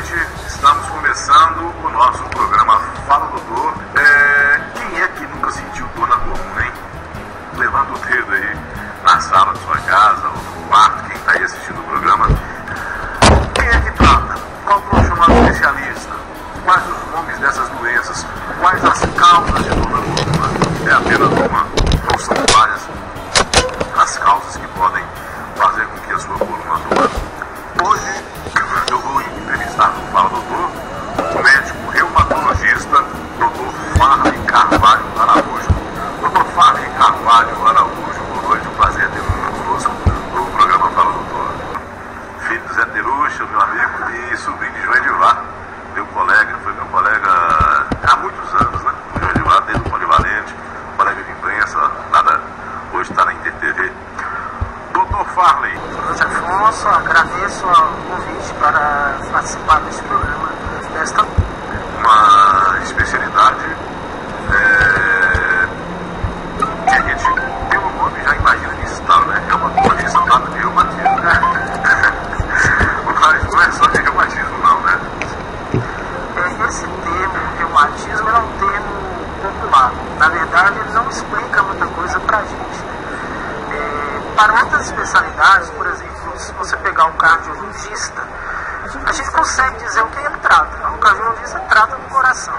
noite. Estamos começando o nosso programa Fala Doutor. Quem é que nunca sentiu dor na coluna, hein? Levanta o dedo aí na sala da sua casa ou no quarto, quem está aí assistindo o programa. Quem é que trata? Qual profissional especialista? Quais os nomes dessas doenças? Quais as causas de dor na coluna? É apenas uma ou são várias as causas que podem fazer com que a sua coluna doa? Hoje eu vou entrevistar no Fala Doutor o médico reumatologista Dr. Farley Carvalho Araújo. Dr. Farley Carvalho Araújo, boa noite, um prazer ter conosco no programa Fala Doutor. Filho do Zé Terucha, meu amigo, e sobrinho de João Edivar, meu colega, foi meu colega há muitos anos, né? O João Edivar, desde o Polivalente, colega de imprensa, hoje está na InterTV. Dr. Farley. Luiz Afonso, agradeço o convite para participar deste programa, desta uma especialidade que a gente, pelo nome, já imagina de estado, né? Reumatologista trata de reumatismo. Mas não é só de reumatismo, não, né? Esse termo, reumatismo, é um termo popular. Na verdade, ele não explica muita coisa para a gente. Para outras especialidades, por exemplo, se você pegar um cardiologista, a gente consegue dizer o que ele trata. O cardiologista trata do coração.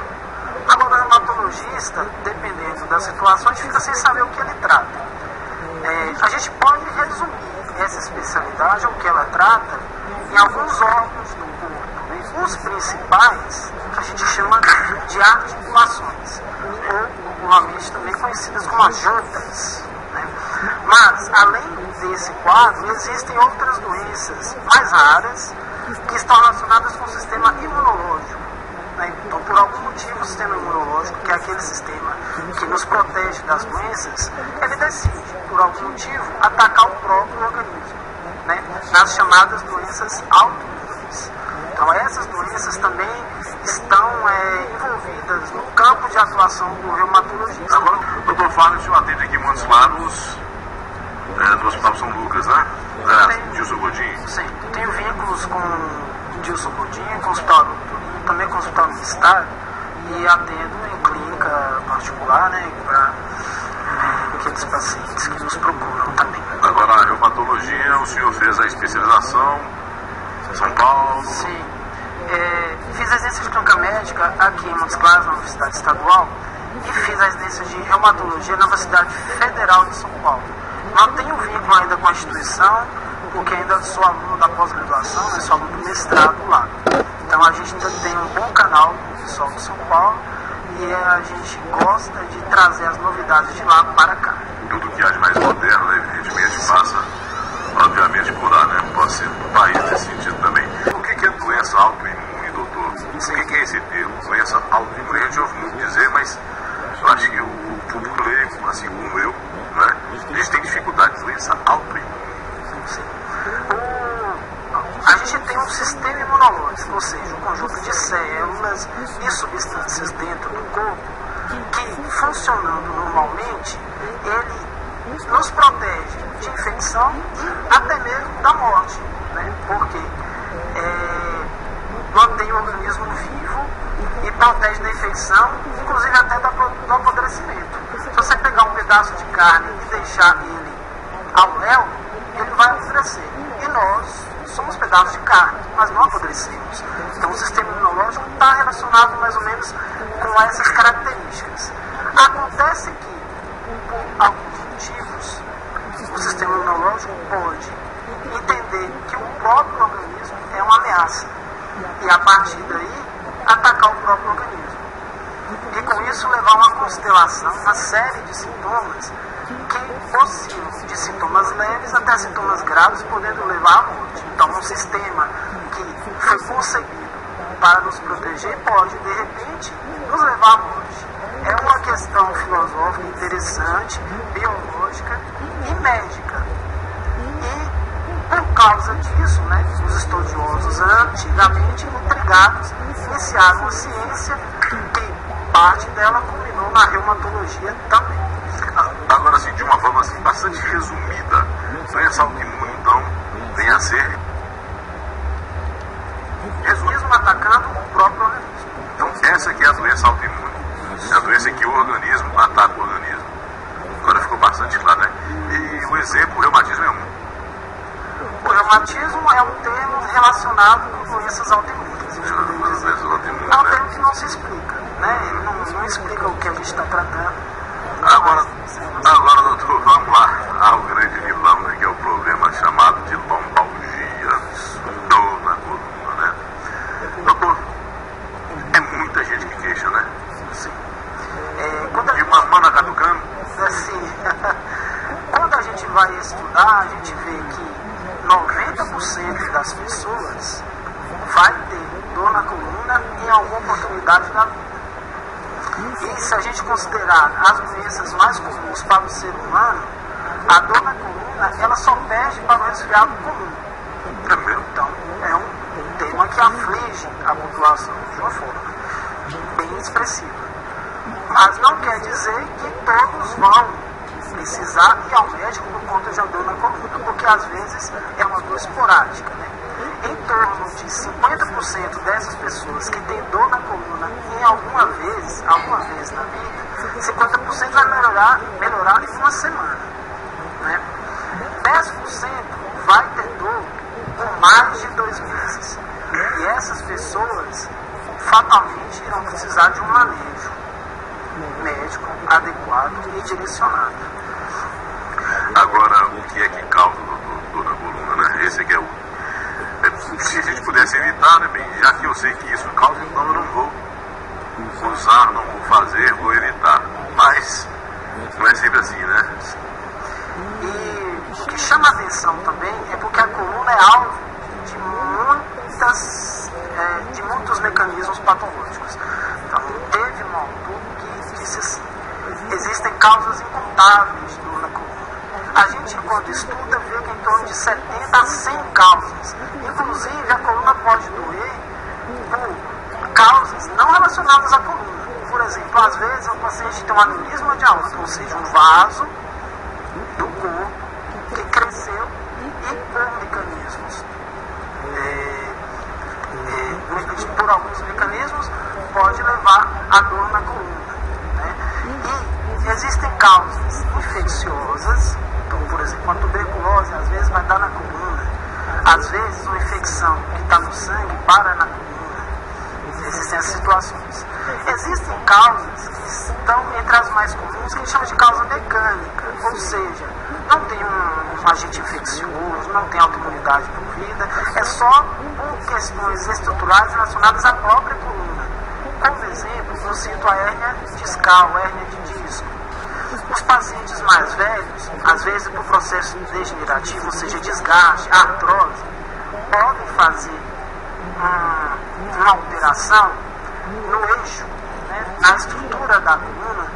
Agora, o reumatologista, dependendo da situação, a gente fica sem saber o que ele trata. A gente pode resumir essa especialidade, o que ela trata, em alguns órgãos do corpo. Os principais, a gente chama de articulações, ou popularmente também conhecidas como as juntas. Mas, além desse quadro, existem outras doenças mais raras que estão relacionadas com o sistema imunológico. Então, por algum motivo, o sistema imunológico, que é aquele sistema que nos protege das doenças, ele decide, por algum motivo, atacar o próprio organismo, nas chamadas doenças autoimunes. Então, essas doenças também estão envolvidas no campo de atuação do reumatologista. Agora, o Dr. Fábio, o senhor atende aqui em Montes Claros, no Hospital São Lucas, né? Dilson Godinho. Sim, tenho vínculos com Dilson Godinho, com o hospital, também com o hospital universitário, e atendo em clínica particular, para aqueles pacientes que nos procuram também. Agora, a reumatologia, o senhor fez a especialização em São Paulo? Sim. Fiz a residência de clínica médica aqui em Montes Claros, na Universidade Estadual, e fiz a residência de reumatologia na Universidade Federal de São Paulo. Não tenho vínculo ainda com a instituição, porque ainda sou aluno da pós-graduação, sou aluno do mestrado lá. Então a gente ainda tem um bom canal com o pessoal de São Paulo e a gente gosta de trazer as novidades de lá para cá. Tudo que há de mais moderno, evidentemente, passa, obviamente, por lá, né? Pode ser do país nesse sentido também. O que é doença autoimune, doutor? O que é esse termo? Doença autoimune, a gente ouve muito dizer, mas eu acho que o público leigo, assim como eu, né? Eles têm dificuldade de doença autoimune. A gente tem um sistema imunológico, ou seja, um conjunto de células e substâncias dentro do corpo que, funcionando normalmente, ele nos protege de infecção e até mesmo da morte, porque mantém o organismo vivo e protege da infecção, inclusive até do apodrecimento. Se você pegar um pedaço de carne e deixar ele ao léu, ele vai apodrecer. E nós somos pedaços de carne, mas não apodrecemos. Então o sistema imunológico está relacionado mais ou menos com essas características. Acontece que, por alguns motivos, o sistema imunológico pode entender que o próprio organismo é uma ameaça e, a partir daí, atacar o próprio organismo. E com isso levar uma constelação, uma série de sintomas que oscilam de sintomas leves até sintomas graves, podendo levar à morte. Então, um sistema que foi concebido para nos proteger pode, de repente, nos levar à morte. É uma questão filosófica interessante, biológica e médica. E, por causa disso, os estudiosos antigamente intrigados iniciaram a ciência que parte dela culminou na reumatologia também. Agora, assim, de uma forma bastante resumida, doença autoimune, então, vem a ser Resumismo, ataque Essa que é a doença autoimune. É a doença que o organismo ataca o organismo. Agora ficou bastante claro, né? E o exemplo, o reumatismo é um. O reumatismo é um termo relacionado com doenças autoimunes. É um termo que não se explica, né? Ele não explica o que a gente está tratando. Agora, doutor, vamos lá ao grande vilão, né, que é o problema chamado de lombalgia, dor na coluna, né? Doutor, é muita gente que queixa, né? Sim. E mamando a catucando? Assim, quando a gente vai estudar, a gente vê que 90% das pessoas vai ter dor na coluna em alguma oportunidade da vida. E se a gente considerar as doenças mais comuns para o ser humano, a dor na coluna ela só perde para o resfriado comum. Então é um tema que aflige a população de uma forma bem expressiva. Mas não quer dizer que todos vão precisar ir ao médico por conta de uma dor na coluna, porque às vezes é uma dor esporádica, né? Em torno de 50% dessas pessoas que têm dor na coluna em alguma vez na vida, 50% vai melhorar em uma semana, né? 10% vai ter dor por mais de 2 meses. E essas pessoas fatalmente irão precisar de um manejo médico adequado e direcionado. Agora, o que é que causa dor na coluna, né? Esse aqui é o... Se a gente pudesse evitar, né, bem, já que eu sei que isso causa, então eu não vou usar, não vou fazer, vou evitar. Mas não é sempre assim, né? E o que chama a atenção também é porque a coluna é alvo de muitos mecanismos patológicos. Então, teve um autor que disse assim: existem causas incontáveis de dor na coluna. A gente, quando estuda, vê que em torno de 70 a 100 causas. Inclusive, a coluna pode doer por causas não relacionadas à coluna. Por exemplo, às vezes o paciente tem um aneurisma de aorta, ou seja, um vaso do corpo que cresceu e por mecanismos, por alguns mecanismos, pode levar a dor na coluna, né? E existem causas infecciosas. Então, por exemplo, a tuberculose às vezes vai dar na coluna, às vezes uma infecção que está no sangue para na coluna. Existem as situações. Existem causas que estão entre as mais comuns, que a gente chama de causa mecânica, ou seja, não tem um agente infeccioso, não tem autoimunidade envolvida, é só por questões estruturais relacionadas à própria coluna. Como exemplo, eu cito a hérnia discal, a hérnia de disco. Os pacientes mais velhos, às vezes por processo degenerativo, ou seja, desgaste, artrose, podem fazer uma alteração no eixo, né, na estrutura da coluna,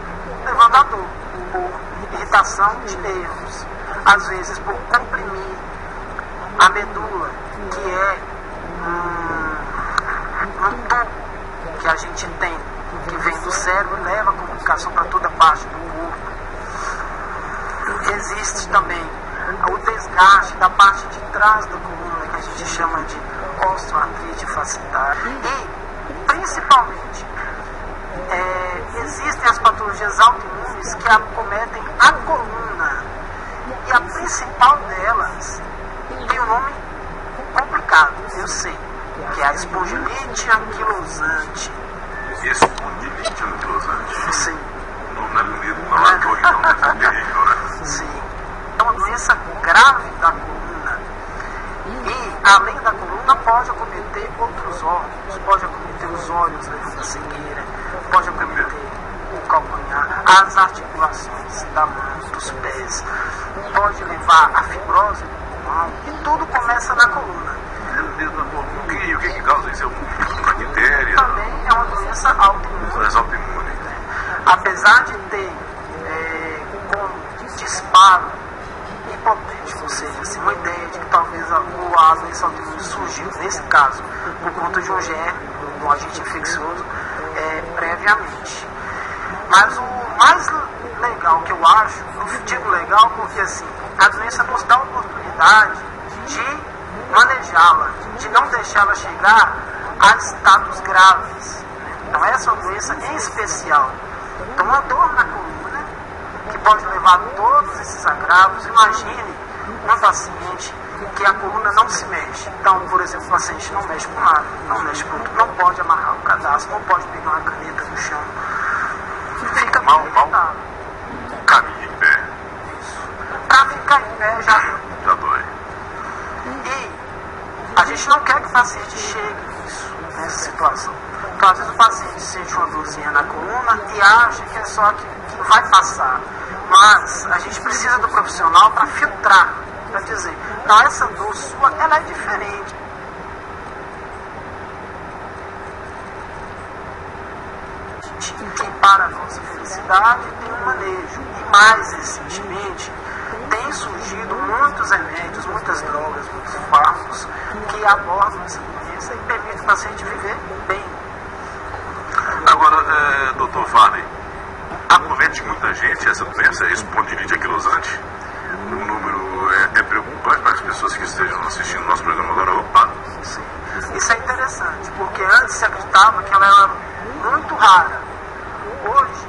levando a dor, por irritação de nervos, às vezes por comprimir a medula, que é um tubo que a gente tem, que vem do cérebro e leva a comunicação para toda parte do corpo. Existe também o desgaste da parte de trás da coluna, que a gente chama de osteoartrite fascicular. E, principalmente, existem as patologias autoimunes que acometem a coluna. E a principal delas tem um nome complicado, eu sei, que é a espondilite anquilosante. Espondilite anquilosante? Sim. Não é bonito, não é dor, então deve ser terrível, né? Sim. É uma doença grave da coluna. E, além da coluna, pode acometer outros órgãos. Pode acometer os olhos, levando a cegueira. Pode acometer o calcanhar, as articulações da mão, dos pés. Pode levar a fibrose do pulmão. E tudo começa na coluna. O que causa isso? É uma bactéria? Também é uma doença autoimune. Doença autoimune. Apesar de ter como disparo hipotético, ou seja, assim, uma ideia de que talvez a doença autoimune surgiu, nesse caso, por conta de um germe, um agente infeccioso, previamente. Mas o mais legal que eu acho, eu digo legal porque assim, a doença nos dá a oportunidade de manejá-la, de não deixá-la chegar a estados graves. Então essa é uma doença em especial. Então, uma dor na coluna, que pode levar a todos esses agravos. Imagine um paciente que a coluna não se mexe. Então, por exemplo, o paciente não mexe com nada, não mexe com tudo, não pode amarrar o cadastro, não pode pegar uma caneta no chão. Fica mal, caminha em pé. Isso. Para ficar em pé já dói. E a gente não quer que o paciente chegue nessa situação. Então, às vezes o paciente sente uma dorzinha na coluna e acha que é só que vai passar. Mas a gente precisa do profissional para filtrar, para dizer, não, essa dor sua, ela é diferente. Que para a nossa felicidade tem um manejo. E mais recentemente tem surgido muitos remédios, muitas drogas, muitos fármacos que abordam essa doença e permitem o paciente viver bem. Agora, doutor Varney, acomete muita gente essa doença, a espondilite anquilosante? O número é preocupante para as pessoas que estejam assistindo o nosso programa agora. Opa! Sim. Isso é interessante, porque antes se acreditava que ela era muito rara. Hoje,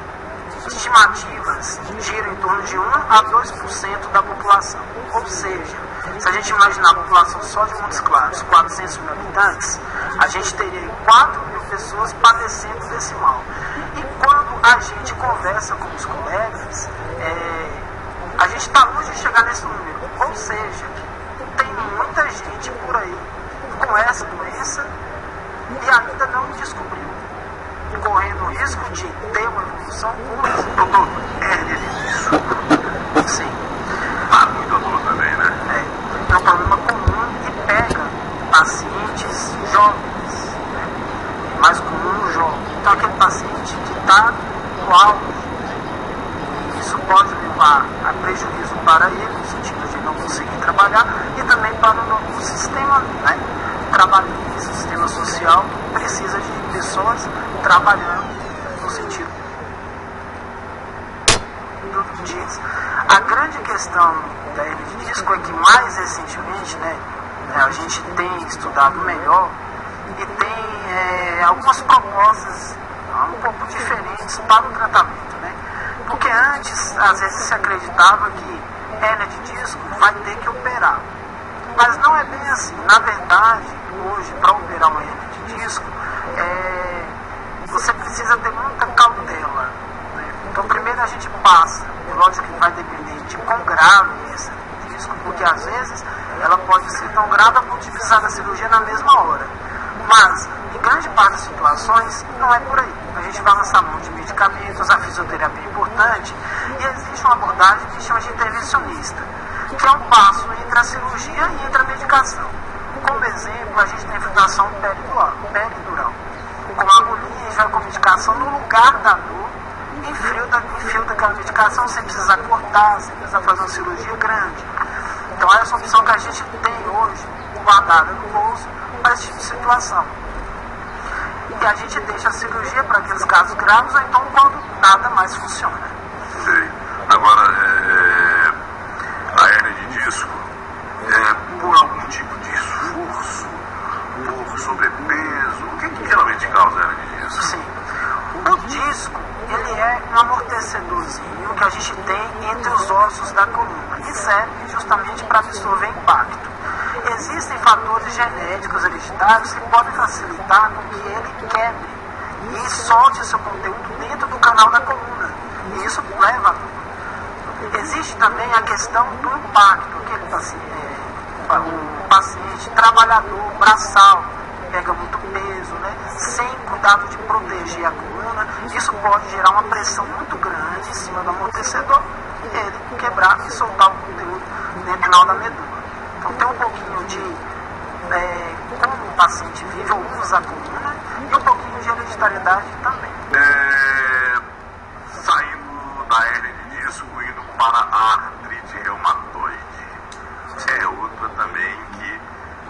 estimativas giram em torno de 1 a 2% da população. Ou seja, se a gente imaginar a população só de Montes Claros, 400 mil habitantes, a gente teria 4 mil pessoas padecendo desse mal. E quando a gente conversa com os colegas, a gente está longe de chegar nesse número. Ou seja, tem muita gente por aí com essa doença e ainda não descobriu, correndo o risco de ter uma evolução curta. Doutor, hérnia de disco. Sim. Muita dor também, né? É um problema comum e pega pacientes jovens, né? Mais comum no jovem. Então, aquele paciente que está no auge, isso pode levar a prejuízo para ele, no sentido de não conseguir trabalhar, e também para o sistema, né, trabalhista, o sistema social, que precisa de pessoas trabalhando no sentido disso. A grande questão da hernia de disco é que mais recentemente, né, a gente tem estudado melhor e tem algumas propostas um pouco diferentes para o tratamento, né? Porque antes, às vezes, se acreditava que hernia de disco vai ter que operar. Mas não é bem assim. Na verdade, hoje, para operar uma hernia de disco, você precisa ter muita cautela, né? Então, primeiro a gente passa. Lógico que vai depender de quão grave é esse disco, porque às vezes ela pode ser tão grave a ponto de precisar da cirurgia na mesma hora. Mas, em grande parte das situações, não é por aí. A gente vai lançar mão de medicamentos, a fisioterapia é importante, e existe uma abordagem que chama de intervencionista, que é um passo entre a cirurgia e entre a medicação. Como exemplo, a gente tem a infiltração peridural. Com a agulhinha, a gente vai com a medicação no lugar da dor, infiltra aquela medicação sem precisar cortar, sem precisar fazer uma cirurgia grande. Então, essa é uma opção que a gente tem hoje, guardada no bolso, para esse tipo de situação. E a gente deixa a cirurgia para aqueles casos graves, ou então quando nada mais funciona. Sei. Agora, a hernia de disco, por algum tipo de esforço, por sobrepeso, o que geralmente causa a hernia de disco? Sim. O disco, ele é um amortecedorzinho que a gente tem entre os ossos da coluna e serve justamente para absorver impacto. Existem fatores genéticos hereditários que podem facilitar com que ele quebre e solte seu conteúdo dentro do canal da coluna. E isso leva a dor. Existe também a questão do impacto. Aquele paciente trabalhador, braçal, pega muito peso, né? Sem cuidado de proteger a coluna, isso pode gerar uma pressão muito grande em cima do amortecedor e ele quebrar e soltar o conteúdo dentro do canal da medula. Então tem um pouquinho de como o paciente vive ou usa a coluna e um pouquinho de hereditariedade também. Saindo da hernia de disco, indo para a artrite reumatoide. É outra também que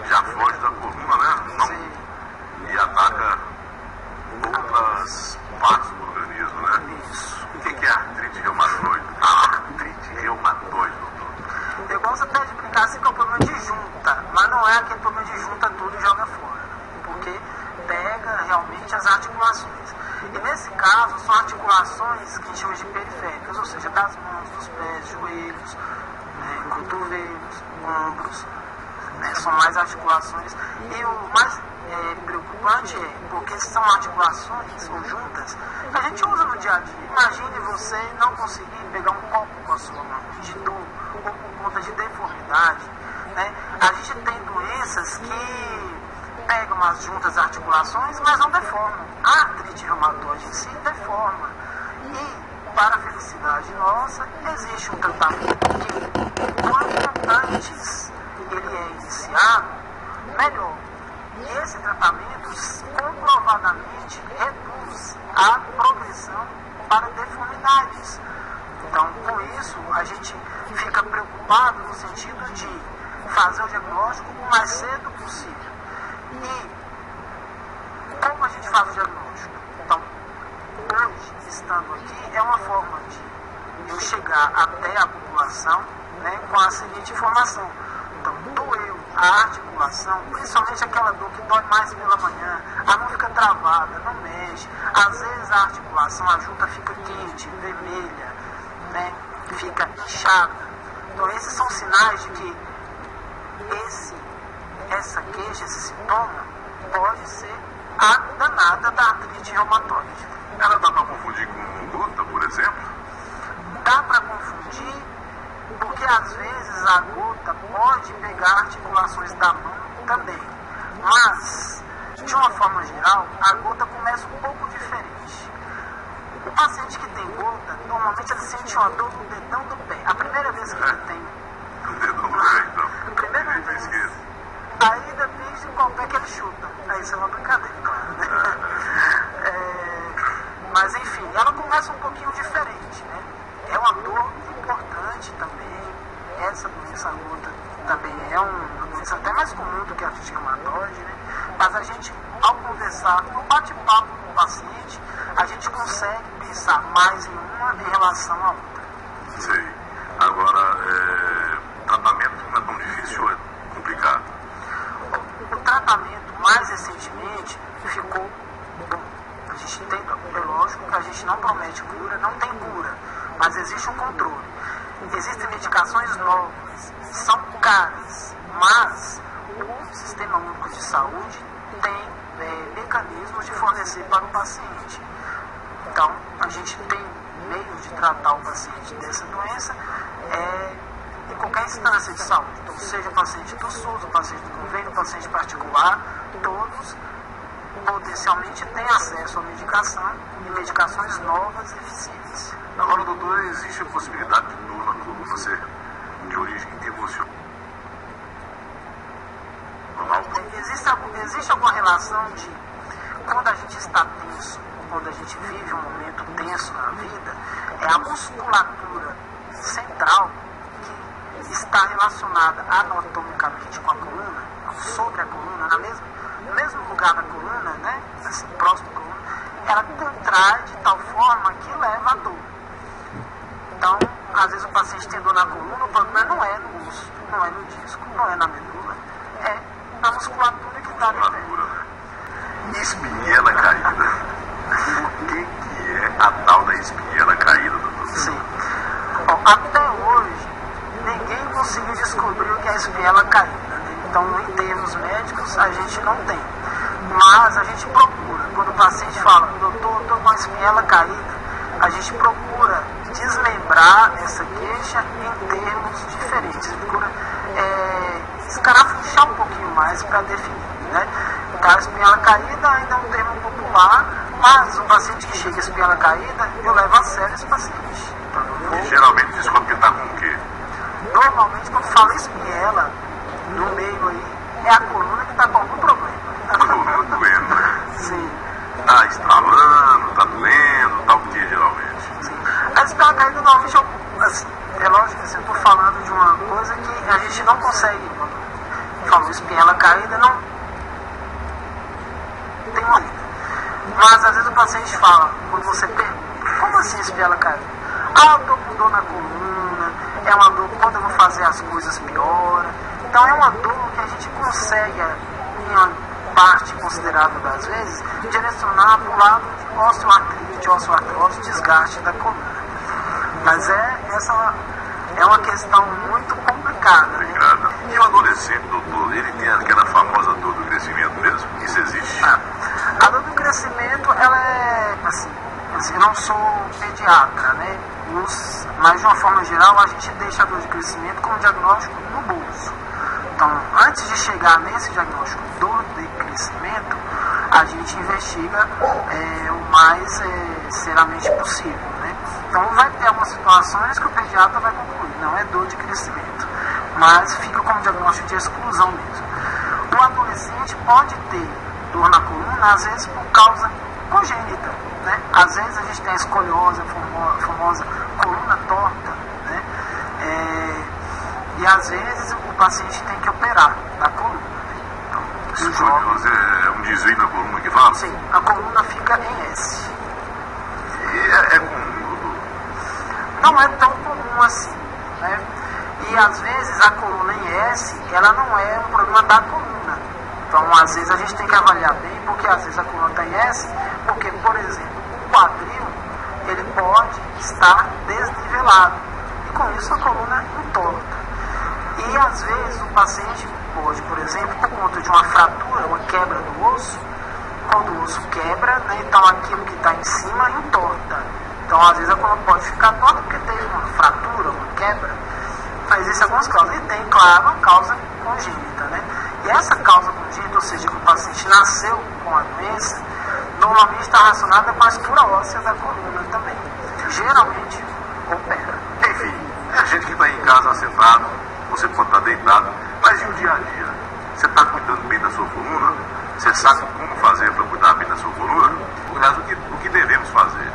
já foge da coluna, né? Não, Sim. e ataca outras partes do organismo, né? Isso. O que é artrite reumatoide? A artrite reumatoide, doutor. Eu gosto até de brincar assim que é um problema de junta, mas não é aquele problema de junta tudo e joga fora, porque pega realmente as articulações. periféricas, ou seja, das mãos, dos pés, joelhos, cotovelos, ombros, são mais articulações. E o mais preocupante é porque são articulações ou juntas que a gente usa no dia a dia. Imagine você não conseguir pegar um copo com a sua mão, de dor ou por conta de deformidade. A gente tem doenças que pegam as juntas articulações, mas não deformam. A artrite reumatoide em si deforma. E, para a felicidade nossa, existe um tratamento que, quanto antes ele é iniciado, melhor. E esse tratamento comprovadamente reduz a progressão para deformidades. Então, com isso, a gente fica preocupado no sentido de fazer o diagnóstico o mais cedo possível. E como a gente faz o diagnóstico? Então, hoje, estando aqui, é uma forma de eu chegar até a população, com a seguinte informação. Então, doeu a articulação, principalmente aquela dor que dói mais pela manhã, a mão fica travada, não mexe. Às vezes a articulação, a junta fica quente, vermelha, fica inchada. Então, esses são sinais de que essa queixa, esse sintoma, pode ser a danada da artrite reumatoide. Ela dá para confundir com gota, por exemplo? Dá para confundir, porque às vezes a gota pode pegar articulações da mão também. Mas, de uma forma geral, a gota começa um pouco diferente. O paciente que tem gota, normalmente ele sente uma dor no dedão do pé. A primeira vez que ele tem. No dedão do pé, então. Primeira vez. Aí depende de qual pé que ele chuta. Aí isso é uma brincadeira, claro, mas enfim, ela começa um pouquinho diferente, É uma dor importante também. Essa doença aguda também é uma doença até mais comum do que a artrite reumatoide, Mas a gente, ao conversar, no bate-papo com o paciente, a gente consegue pensar mais em uma em relação à outra. Sei. Agora, tratamento não é tão difícil ou é complicado? O tratamento, mais recentemente, ficou bom. A gente tem, é lógico que a gente não promete cura, não tem cura, mas existe um controle. Existem medicações novas, são caras, mas o Sistema Único de Saúde tem mecanismos de fornecer para o paciente. Então, a gente tem meios de tratar o paciente dessa doença em qualquer instância de saúde. Então, seja o paciente do SUS, o paciente do convênio, o paciente particular, todos potencialmente têm acesso à medicação e medicações novas e eficientes. Agora, doutor, existe a possibilidade de dor na coluna ser de origem emocional? Existe alguma relação de quando a gente está tenso, quando a gente vive um momento tenso na vida, é a musculatura central que está relacionada anatomicamente com a coluna, sobre a coluna, no mesmo lugar da coluna, assim, próximo à coluna, ela contrai de tal forma que leva a dor. Então, às vezes o paciente tem dor na coluna, o problema não é no osso, não é no disco, não é na medula, é na musculatura que está ali dentro. Espinhela caída. O que é a tal da espinhela caída, doutor? Sim. Bom, até hoje, ninguém conseguiu descobrir o que é a espinhela caída. Então, em termos médicos, a gente não tem. Mas a gente procura. Quando o paciente fala, doutor, estou com a espinhela caída, a gente procura desmembrar essa queixa em termos diferentes. Procura escarafunchar um pouquinho mais para definir. Então, a espinhela caída ainda é um termo popular, mas o paciente que chega a espinhela caída, eu levo a sério esse paciente. Então, e geralmente descobre que está com o quê? Normalmente, quando fala espinhela, no meio aí, é a coluna que está com algum problema. A coluna doendo. Sim. Está estralando, está doendo, está o que geralmente? Sim. A espinhela caída, normalmente, assim, é lógico que eu estou falando de uma coisa que a gente não consegue. Quando fala espinhela caída, não tem uma lida. Mas às vezes o paciente fala, quando você pergunta, como assim espinhela caída? Ah, eu estou com dor na coluna, é uma dor quando eu vou fazer as coisas piora. Então é uma dor que a gente consegue, em uma parte considerável das vezes, direcionar para o lado de osteoartrite, osteoartrose, desgaste da coluna. Mas essa é uma questão muito complicada, né? E o adolescente, doutor, ele tem aquela famosa dor do crescimento mesmo? Isso existe? A dor do crescimento, ela é, assim, eu não sou pediatra, né? Mas de uma forma geral, a gente deixa a dor de crescimento como diagnóstico no bolso. Então, antes de chegar nesse diagnóstico dor de crescimento, a gente investiga o mais seriamente possível, né? Então, vai ter algumas situações que o pediatra vai concluir, não é dor de crescimento, mas fica como diagnóstico de exclusão mesmo. O adolescente pode ter dor na coluna, às vezes por causa congênita, né? Às vezes a gente tem a escoliose, a famosa coluna torta, né? E às vezes o paciente tem que operar a coluna. Então, escoliose é um desvio da coluna que fala? Sim, a coluna fica em S. E é comum? Não é tão comum assim, né? E às vezes a coluna em S, ela não é um problema da coluna. Então, às vezes a gente tem que avaliar bem, porque às vezes a coluna está em S, porque, por exemplo, o quadril, ele pode estar desnivelado, e com isso a coluna entorta. E às vezes o paciente pode, por exemplo, por conta de uma fratura, uma quebra do osso, quando o osso quebra, né, então aquilo que está em cima entorta. Então, às vezes a coluna pode ficar torta porque teve uma fratura, uma quebra. Mas existem algumas causas. E tem, claro, uma causa congênita, né? E essa causa congênita, ou seja, que o paciente nasceu com a doença, normalmente está relacionada com a estrutura óssea da coluna também. Geralmente opera. Enfim, é gente que está em casa sentado, você pode estar deitado, mas e o dia a dia? Você está cuidando bem da sua coluna? Você sabe como fazer para cuidar bem da sua coluna? Aliás, o que devemos fazer?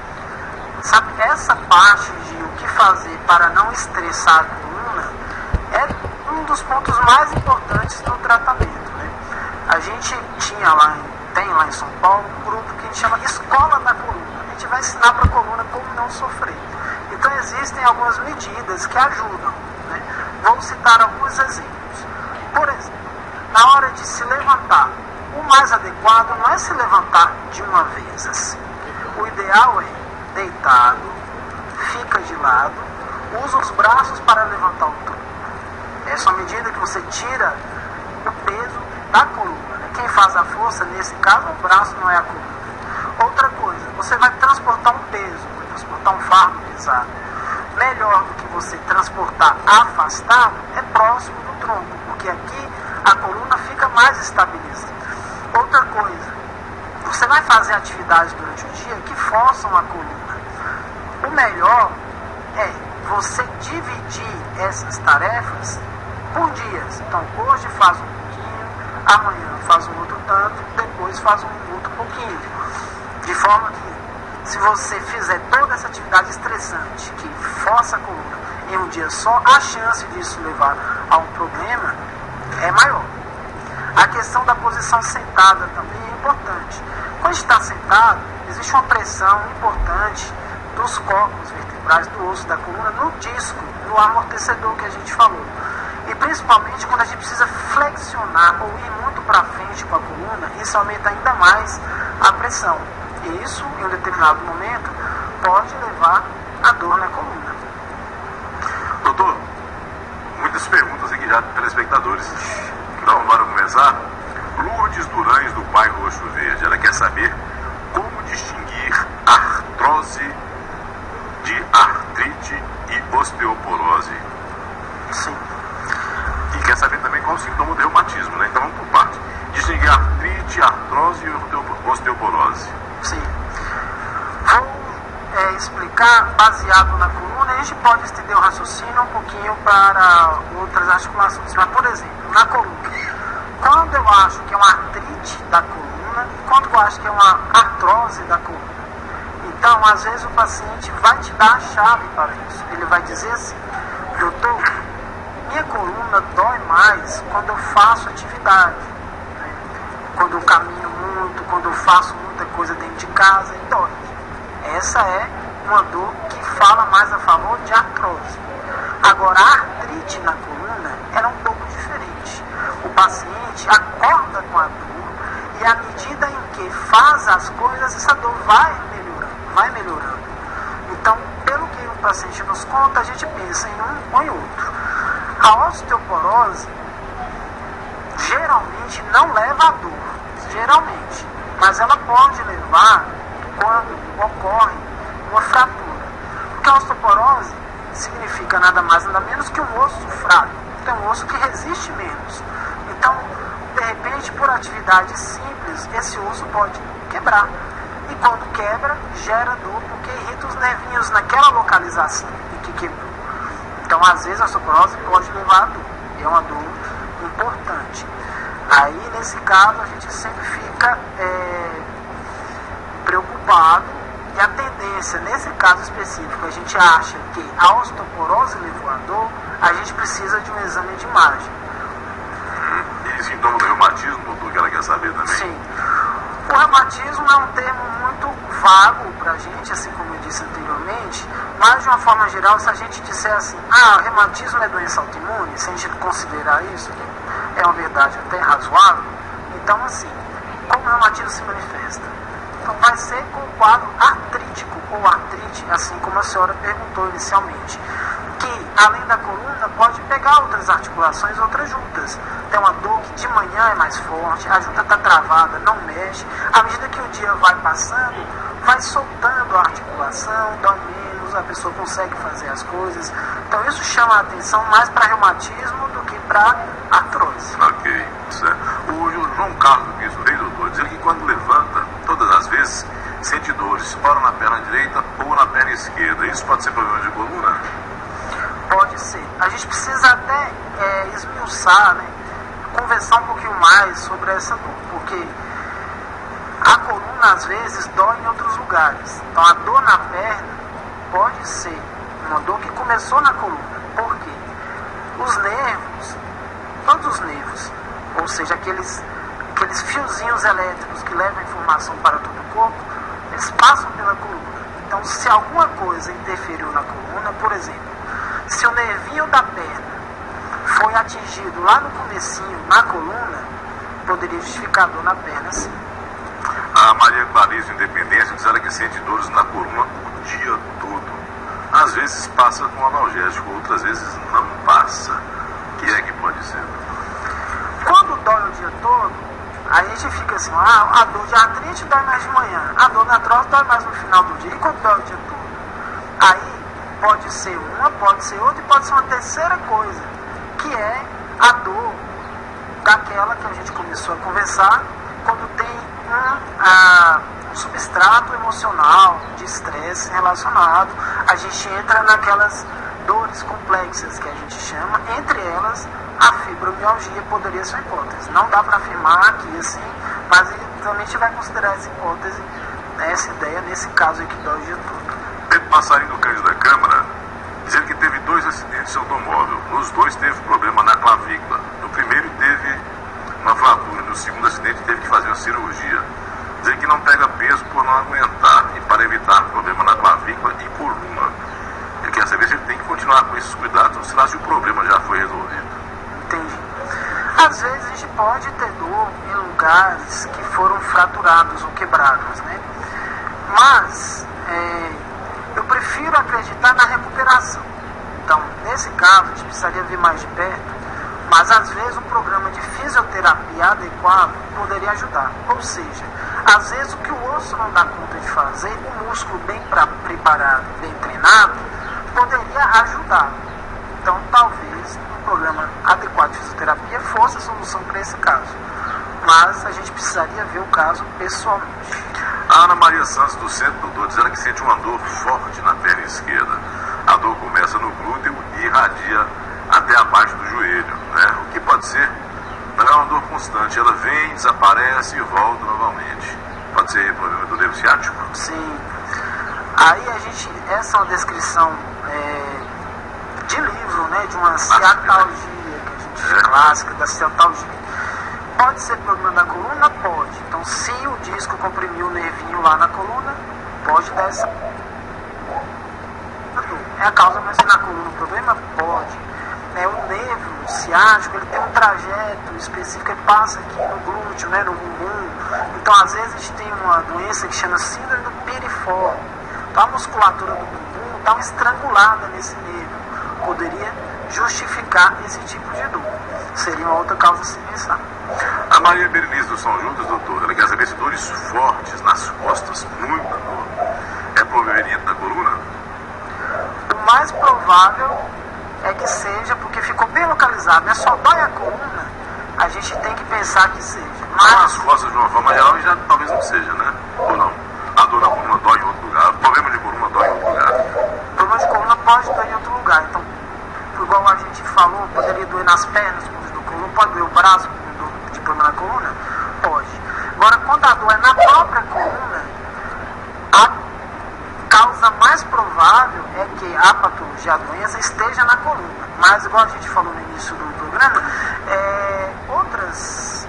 Sabe, essa parte de o que fazer para não estressar a coluna é um dos pontos mais importantes do tratamento, né? A gente tem lá em São Paulo um grupo que a gente chama Escola da Coluna. A gente vai ensinar para a coluna como não sofrer. Então existem algumas medidas que ajudam, né? Vou citar alguns exemplos. Por exemplo, na hora de se levantar, o mais adequado não é se levantar de uma vez assim. O ideal é deitado, fica de lado, usa os braços para levantar o tronco. Essa é uma medida que você tira o peso da coluna, né? Quem faz a força, nesse caso, o braço, não é a coluna. Outra coisa, você vai transportar um peso, vai transportar um fardo pesado. Melhor do que você transportar afastado é próximo do tronco, porque aqui a coluna fica mais estabilizada. Outra coisa, você vai fazer atividades durante o dia que forçam a coluna. O melhor é você dividir essas tarefas por dias. Então, hoje faz um pouquinho, amanhã faz um outro tanto, depois faz um outro pouquinho. De forma que, se você fizer toda essa atividade estressante que força a coluna em um dia só, a chance disso levar a um problema é maior. A questão da posição sentada também é importante. Quando a gente está sentado, existe uma pressão importante dos corpos vertebrais, do osso da coluna, no disco, no amortecedor que a gente falou. E principalmente quando a gente precisa flexionar ou ir muito para frente com a coluna, isso aumenta ainda mais a pressão. E isso, em um determinado momento, pode levar a dor na coluna. Doutor, muitas perguntas aqui já de telespectadores. Então, bora começar? Lourdes Durães, do bairro Roxo Verde, ela quer saber como distinguir artrose de artrite e osteoporose. Sim. E quer saber também qual é o sintoma do reumatismo, né? Então vamos por parte. Distinguir artrite, artrose e osteoporose. Sim. Vou explicar baseado na coluna, a gente pode estender o raciocínio um pouquinho para outras articulações. Mas, por exemplo, na coluna, quando eu acho que é uma artrite da coluna e quando eu acho que é uma artrose da coluna. Então, às vezes o paciente vai te dar a chave para isso. Ele vai dizer assim: doutor, minha coluna dói mais quando eu faço atividade, né? Quando eu caminho muito, quando eu faço muita coisa dentro de casa, e dói. Essa é uma dor que fala mais a favor de artrose. Agora, a artrite na coluna era um pouco diferente. O paciente acorda com a dor e à medida em que faz as coisas, essa dor vai melhorando. Então, pelo que o paciente nos conta, a gente pensa em um ou em outro. A osteoporose geralmente não leva a dor, geralmente, mas ela pode levar quando ocorre uma fratura. Porque a osteoporose significa nada mais nada menos que um osso fraco, então um osso que resiste menos. Então, de repente, por atividade simples, esse osso pode quebrar. E quando quebra, gera dor, porque irrita os nervinhos naquela localização em que quebrou. Então, às vezes, a osteoporose pode levar a dor. E é uma dor importante. Aí, nesse caso, a gente sempre fica preocupado. E a tendência, nesse caso específico, a gente acha que a osteoporose levou a dor, a gente precisa de um exame de imagem. E sintoma do reumatismo, doutor, que ela quer saber também? Sim. O reumatismo é um termo muito vago para a gente, assim como eu disse anteriormente, mas de uma forma geral, se a gente disser assim, o reumatismo é doença autoimune, se a gente considerar isso, que é uma verdade até razoável, então assim, como o reumatismo se manifesta? Então vai ser com o quadro artrítico ou artrite, assim como a senhora perguntou inicialmente, que além da coluna pode pegar outras articulações, outras juntas. Tem uma dor que de manhã é mais forte, a junta está travada, não mexe. À medida que o dia vai passando, vai soltando a articulação, dói menos, a pessoa consegue fazer as coisas. Então isso chama a atenção mais para reumatismo do que para artrose. Ok, certo. O João Carlos do Cristo Rei, doutor, diz que quando levanta, todas as vezes, sente dores, ora na perna direita ou na perna esquerda. Isso pode ser problema de coluna? Pode ser. A gente precisa até esmiuçar, né? Conversar um pouquinho mais sobre essa dor, porque a coluna às vezes dói em outros lugares. Então a dor na perna pode ser uma dor que começou na coluna. Por quê? Os nervos, todos os nervos, ou seja, aqueles fiozinhos elétricos que levam a informação para todo o corpo, eles passam pela coluna. Então se alguma coisa interferiu na coluna, por exemplo, se o nervinho da perna foi atingido lá no comecinho, na coluna, poderia justificar dor na perna, sim. A Maria Clarice Independência diz ela que sente dores na coluna o dia todo. Às vezes passa com analgésico, outras vezes não passa. O que é que pode ser? Quando dói o dia todo, a gente fica assim, a dor de artrite dói mais de manhã, a dor na artrose dói mais no final do dia. E quando dói o dia todo? Aí pode ser uma, pode ser outra e pode ser uma terceira coisa, que é a dor daquela que a gente começou a conversar, quando tem um substrato emocional de estresse relacionado, a gente entra naquelas dores complexas que a gente chama, entre elas a fibromialgia poderia ser uma hipótese. Não dá para afirmar aqui assim, mas também a gente vai considerar essa hipótese, essa ideia, nesse caso aqui que dói o dia todo. Pedro Passarinho Cândido da Câmara, dizendo que teve 2 acidentes de automóvel. Nos 2 teve problema na clavícula. No primeiro teve uma fratura, no segundo acidente teve que fazer uma cirurgia. Dizendo que não pega peso por não aguentar e para evitar problema na clavícula e coluna. Ele quer saber se ele tem que continuar com esses cuidados ou se o problema já foi resolvido. Entendi. Às vezes a gente pode ter dor em lugares que foram fraturados ou quebrados, né? Mas eu prefiro acreditar na recuperação. Então, nesse caso, a gente precisaria ver mais de perto, mas às vezes um programa de fisioterapia adequado poderia ajudar. Ou seja, às vezes o que o osso não dá conta de fazer, o músculo bem preparado, bem treinado, poderia ajudar. Então, talvez um programa adequado de fisioterapia fosse a solução para esse caso. Mas a gente precisaria ver o caso pessoalmente. A Ana Maria Santos do Centro, doutor, diz ela que sente uma dor forte na perna esquerda. A dor começa no glúteo e irradia até abaixo do joelho, né? O que pode ser, não é uma dor constante, ela vem, desaparece e volta novamente. Pode ser problema do nervo ciático? Sim. Aí essa é uma descrição de livro, né? De uma ciatalgia, que a gente clássica da ciatalgia. Pode ser problema da coluna? Pode. Então, se o disco comprimiu o nervinho lá na coluna, pode dar essa... É a causa, mas na coluna o problema? Pode. O nervo ciático, ele tem um trajeto específico que passa aqui no glúteo, né, no bumbum. Então, às vezes, a gente tem uma doença que chama síndrome do piriforme. Então, a musculatura do bumbum dar uma estrangulada nesse nervo. Poderia justificar esse tipo de dor. Seria uma outra causa a se pensar. A Maria Berenice do São Judas, doutor, ela quer saber se dores fortes nas costas, muita dor, é proveniente da coluna? O mais provável é que seja, porque ficou bem localizado, né? Só dói a coluna, a gente tem que pensar que seja. Mas as costas de uma forma geral já talvez não seja, né? Ou não? A dor na coluna dói em outro lugar, o problema de coluna dói em outro lugar. O problema de coluna pode doer em outro lugar, então, igual a gente falou, poderia doer nas pernas, com dor de coluna, pode doer o braço com dor de problema na coluna? Pode. Agora, quando a dor é na própria coluna, a causa mais provável é que a patologia, a doença, esteja na coluna. Mas, igual a gente falou no início do programa, outras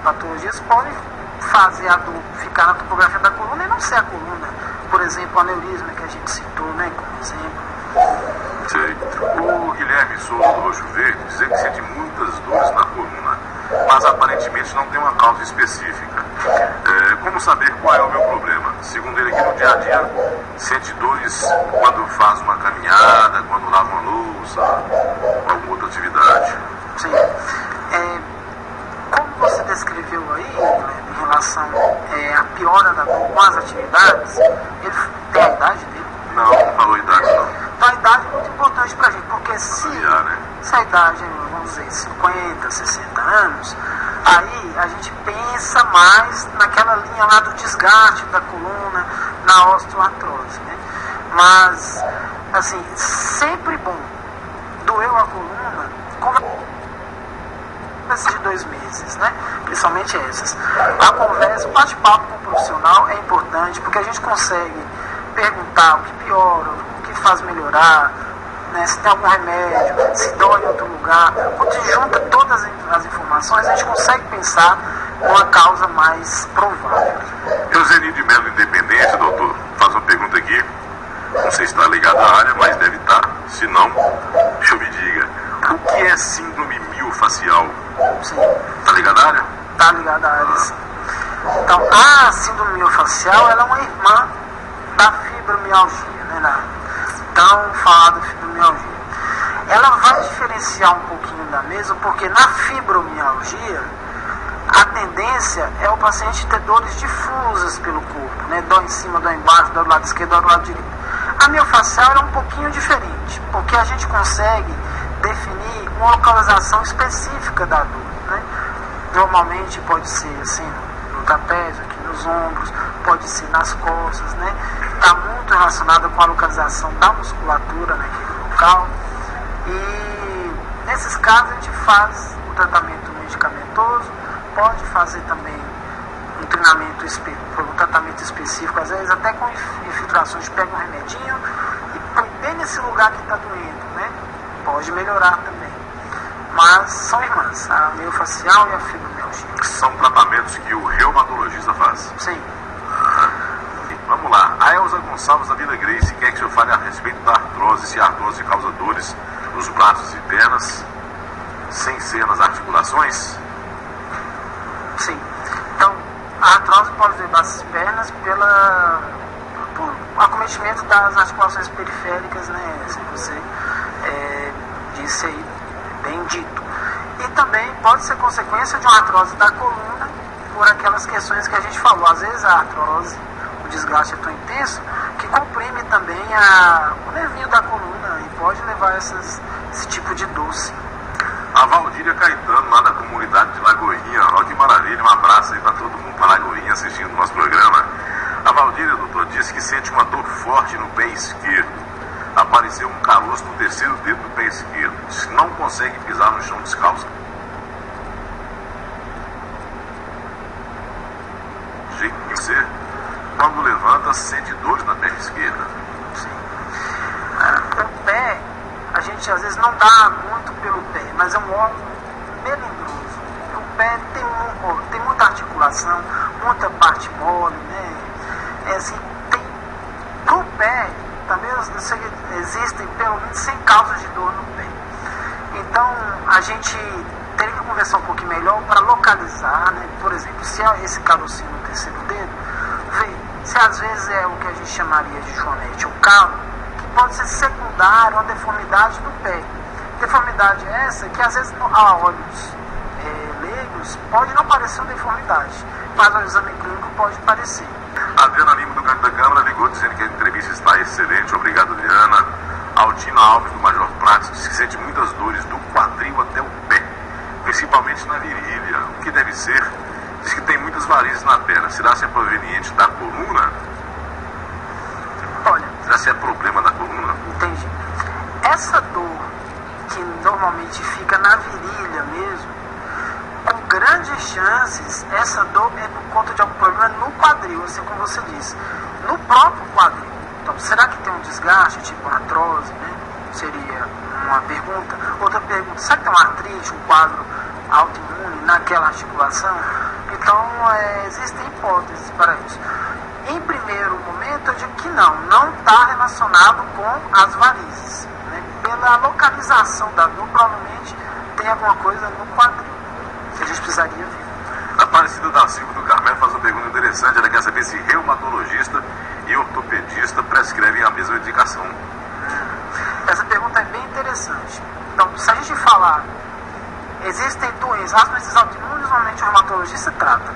patologias podem fazer a dor ficar na topografia da coluna e não ser a coluna. Por exemplo, o aneurisma que a gente citou, né, como exemplo. Sei. O Guilherme Souza do Roxo Verde diz que sente muitas dores na coluna, mas aparentemente não tem uma causa específica. Como saber qual é o meu problema? Segundo ele, aqui no dia a dia, sente dores quando faz uma caminhada, quando lava uma louça, ou alguma outra atividade. Sim. Como você descreveu aí, em relação à piora da dor com as atividades, ele tem a idade dele? Não falou idade não. Então a idade é muito importante pra gente, porque se a idade, vamos dizer, 50, 60 anos, aí a gente pensa mais naquela linha lá do desgaste da coluna, na osteoartrose, né? Mas, assim, sempre bom. Doeu a coluna, conversa de 2 meses, né? Principalmente essas. A conversa, o bate-papo com o profissional é importante, porque a gente consegue perguntar o que piora, o que faz melhorar, né, se tem algum remédio, se dói em outro lugar. Quando se junta todas as informações, a gente consegue pensar numa causa mais provável. Euseni de Melo Independência, doutor, faz uma pergunta aqui. Não sei se está ligado à área, mas deve estar. Se não, deixa eu me diga. O que é síndrome miofacial? Sim. Está ligado à área? Está ligado à área, sim. Então, a síndrome miofacial, ela é uma irmã da fibromialgia, né? Tão falada fibromialgia. Ela vai diferenciar um pouquinho da mesma, porque na fibromialgia a tendência é o paciente ter dores difusas pelo corpo, né? Dor em cima, dor embaixo, dor do lado esquerdo, dor do lado direito. A miofacial é um pouquinho diferente, porque a gente consegue definir uma localização específica da dor, né? Normalmente pode ser assim no trapézio, aqui nos ombros, pode ser nas costas, né? Está muito relacionada com a localização da musculatura naquele local. E nesses casos a gente faz o tratamento medicamentoso, pode fazer também um tratamento específico, às vezes até com infiltrações, pega um remedinho e põe bem nesse lugar que está doendo, né? Pode melhorar também. Mas são irmãs, a miofacial e a fibromialgia. São tratamentos que o reumatologista faz? Sim. Vamos lá. A Elza Gonçalves da Vila Grace quer que o senhor fale a respeito da artrose, se a artrose causa dores nos braços e pernas, sem ser nas articulações? Sim. Então, a artrose pode doer braços e pernas por acometimento das articulações periféricas, né? Se você disse aí, bem dito. E também pode ser consequência de uma artrose da coluna, por aquelas questões que a gente falou. Às vezes a artrose, o desgaste é tão intenso que comprime também o nervinho da coluna e pode levar a esse tipo de dor. A Valdíria Caetano, lá da comunidade de Lagoinha, ó que maravilha, um abraço aí para todo mundo para Lagoinha assistindo o nosso programa. A Valdíria, doutor, disse que sente uma dor forte no pé esquerdo. Apareceu um caroço no terceiro dedo do pé esquerdo. Diz que não consegue pisar no chão descalço. Você, quando levanta, sente dores na perna esquerda. Sim. O pé, a gente às vezes não dá muito pelo pé, mas é um órgão melindroso. O pé tem muita articulação, muita parte mole, né? Pro pé, também existem pelo menos 100 causas de dor no pé. Então, a gente teria que conversar um pouquinho melhor para localizar, né? Por exemplo, se é esse carocinho no terceiro dedo, ver se às vezes é o que a gente chamaria de joanete ou calo, que pode ser secundária, uma deformidade do pé. Deformidade essa que às vezes a olhos leigos pode não parecer uma deformidade, mas ao exame clínico pode parecer. Adriana Lima do Canto da Câmara ligou dizendo que a entrevista está excelente. Obrigado, Adriana. Altina Alves do Major Pratos diz que sente muitas dores do quadril até o pé, principalmente na virilha. O que deve ser? Diz que tem muitas varizes na perna. Será se é proveniente da coluna? Olha, será se é problema da coluna? Entendi. Essa dor que normalmente fica na virilha mesmo, com grandes chances, essa dor é por conta de algum problema no quadril, assim como você disse, no próprio quadril. Então, será que tem um desgaste, tipo artrose, né? Seria uma pergunta. Outra pergunta, será que tem uma artrite, um quadro autoimune naquela articulação? Então, existem hipóteses para isso. Em primeiro momento, eu digo que não está relacionado com as varizes. Né? Pela localização da dor, provavelmente tem alguma coisa no quadril que a gente precisaria ver. Aparecida da Silva do Carmelo faz uma pergunta interessante. Ela quer saber se reumatologista e ortopedista prescrevem a mesma medicação. Essa pergunta é bem interessante. Então, se a gente falar, existem doenças, as doenças autoimunes, normalmente o reumatologista trata.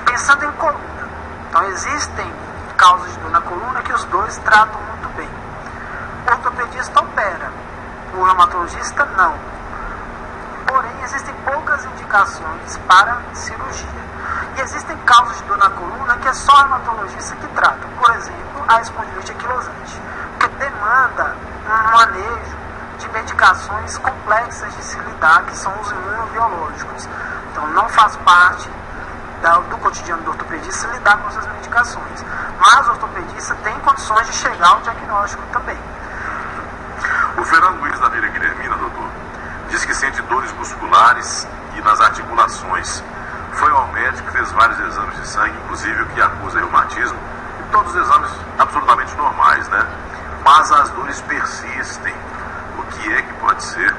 Pensando em coluna, então existem causas de dor na coluna que os dois tratam muito bem. O ortopedista opera, o reumatologista não. Porém, existem poucas indicações para cirurgia. E existem causas de dor na coluna que é só o reumatologista que trata. Por exemplo, a espondilite anquilosante, que demanda um manejo de medicações complexas de se lidar, que são os imunobiológicos. Então, não faz parte do cotidiano do ortopedista lidar com essas medicações. Mas o ortopedista tem condições de chegar ao diagnóstico também. O Fernando Luiz da Vila Guilhermina, doutor, diz que sente dores musculares e nas articulações. Foi ao médico, fez vários exames de sangue, inclusive o que acusa reumatismo, e todos os exames absolutamente normais, né? Mas as dores persistem. O que é que pode ser?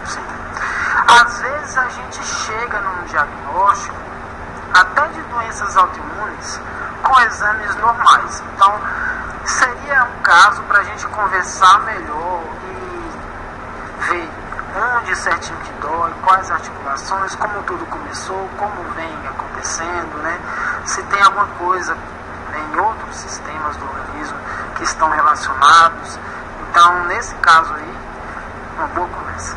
Sim. Às vezes a gente chega num diagnóstico até de doenças autoimunes com exames normais. Então, seria um caso para a gente conversar melhor e ver onde certinho que dói, quais articulações, como tudo começou, como vem acontecendo, né? Se tem alguma coisa em outros sistemas do organismo que estão relacionados. Então, nesse caso aí, uma boa conversa.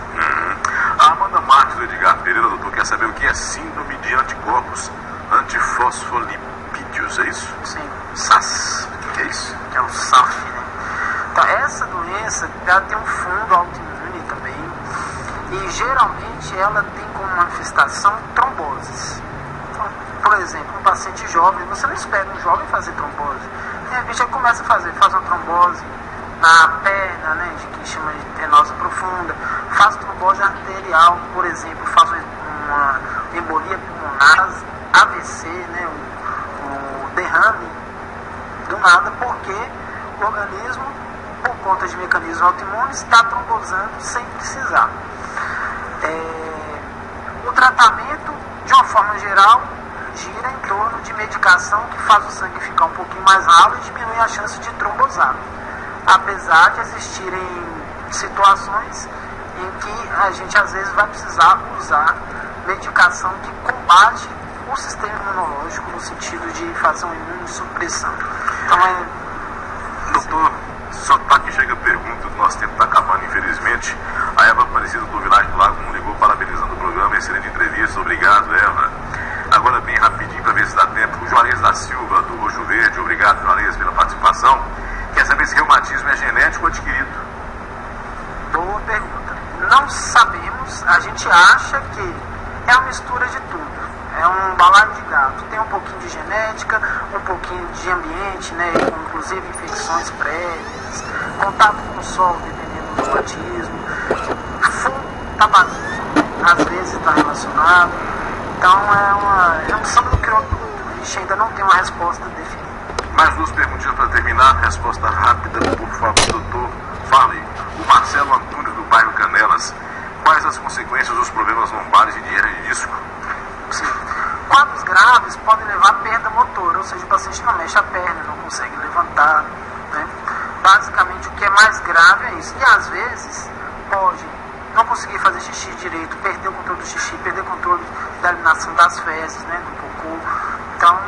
A Amanda Marques do Edgar Pereira, doutor, quer saber o que é síndrome de anticorpos antifosfolipídios, é isso? Sim. SAS, o que é isso? Que é o SAF, né? Então, essa doença, ela tem um fundo autoimune também, e geralmente ela tem como manifestação tromboses. Então, por exemplo, um paciente jovem, você não espera um jovem fazer trombose, de repente ele começa a faz uma trombose na perna, né, que chama de venosa profunda, faz trombose arterial, por exemplo, faz uma embolia pulmonar, AVC, né, o derrame do nada, porque o organismo, por conta de mecanismos autoimunes, está trombosando sem precisar. O tratamento, de uma forma geral, gira em torno de medicação que faz o sangue ficar um pouquinho mais ralo e diminui a chance de trombosar. Apesar de existirem situações em que a gente às vezes vai precisar usar medicação que combate o sistema imunológico no sentido de fazer uma imunossupressão. Então doutor, só tá que chega a pergunta, o nosso tempo está acabando, infelizmente. A Eva Aparecida do Vilagem do Lago não ligou parabenizando o programa, excelente entrevista, obrigado, Eva. Agora bem rapidinho para ver se dá tempo, o Juarez da Silva do Roxo Verde, obrigado, Juarez, pela participação. Quer saber se reumatismo é genético ou adquirido? Boa pergunta. Não sabemos, a gente acha que é uma mistura de tudo. É um balaio de gato. Tem um pouquinho de genética, um pouquinho de ambiente, né, inclusive infecções prévias, contato com o sol, dependendo do reumatismo, fumo, tabagismo, às vezes está relacionado. Então é um samba do crioulo. A gente ainda não tem uma resposta definida. Mais duas perguntinhas para terminar. Resposta rápida, por favor, doutor. Fale. O Marcelo Antônio, do bairro Canelas. Quais as consequências dos problemas lombares e de hernia de disco? Sim. Quadros graves podem levar a perda motora, ou seja, o paciente não mexe a perna, não consegue levantar, né? Basicamente Geralmente o que é mais grave é isso. E às vezes pode não conseguir fazer xixi direito, perder o controle do xixi, perder o controle da eliminação das fezes, né, do cocô. Então,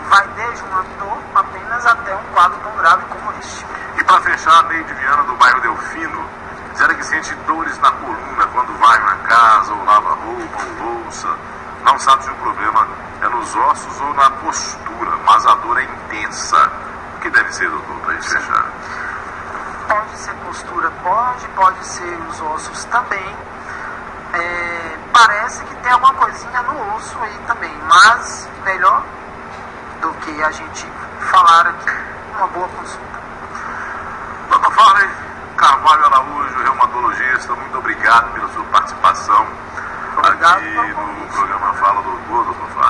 vai desde uma dor apenas até um quadro tão grave como este. E para fechar, a Neide Viana do bairro Delfino, será que sente dores na coluna quando vai na casa, ou lava roupa, ou louça? Não sabe se o problema é nos ossos ou na postura, mas a dor é intensa. O que deve ser, doutor, para a gente fechar? Pode ser postura, pode ser os ossos também. Parece que tem alguma coisinha no osso aí também, mas melhor do que a gente falar aqui, uma boa consulta. Doutor Farley Carvalho Araújo, reumatologista, muito obrigado pela sua participação Obrigado aqui no programa Fala Doutor, doutor Farley.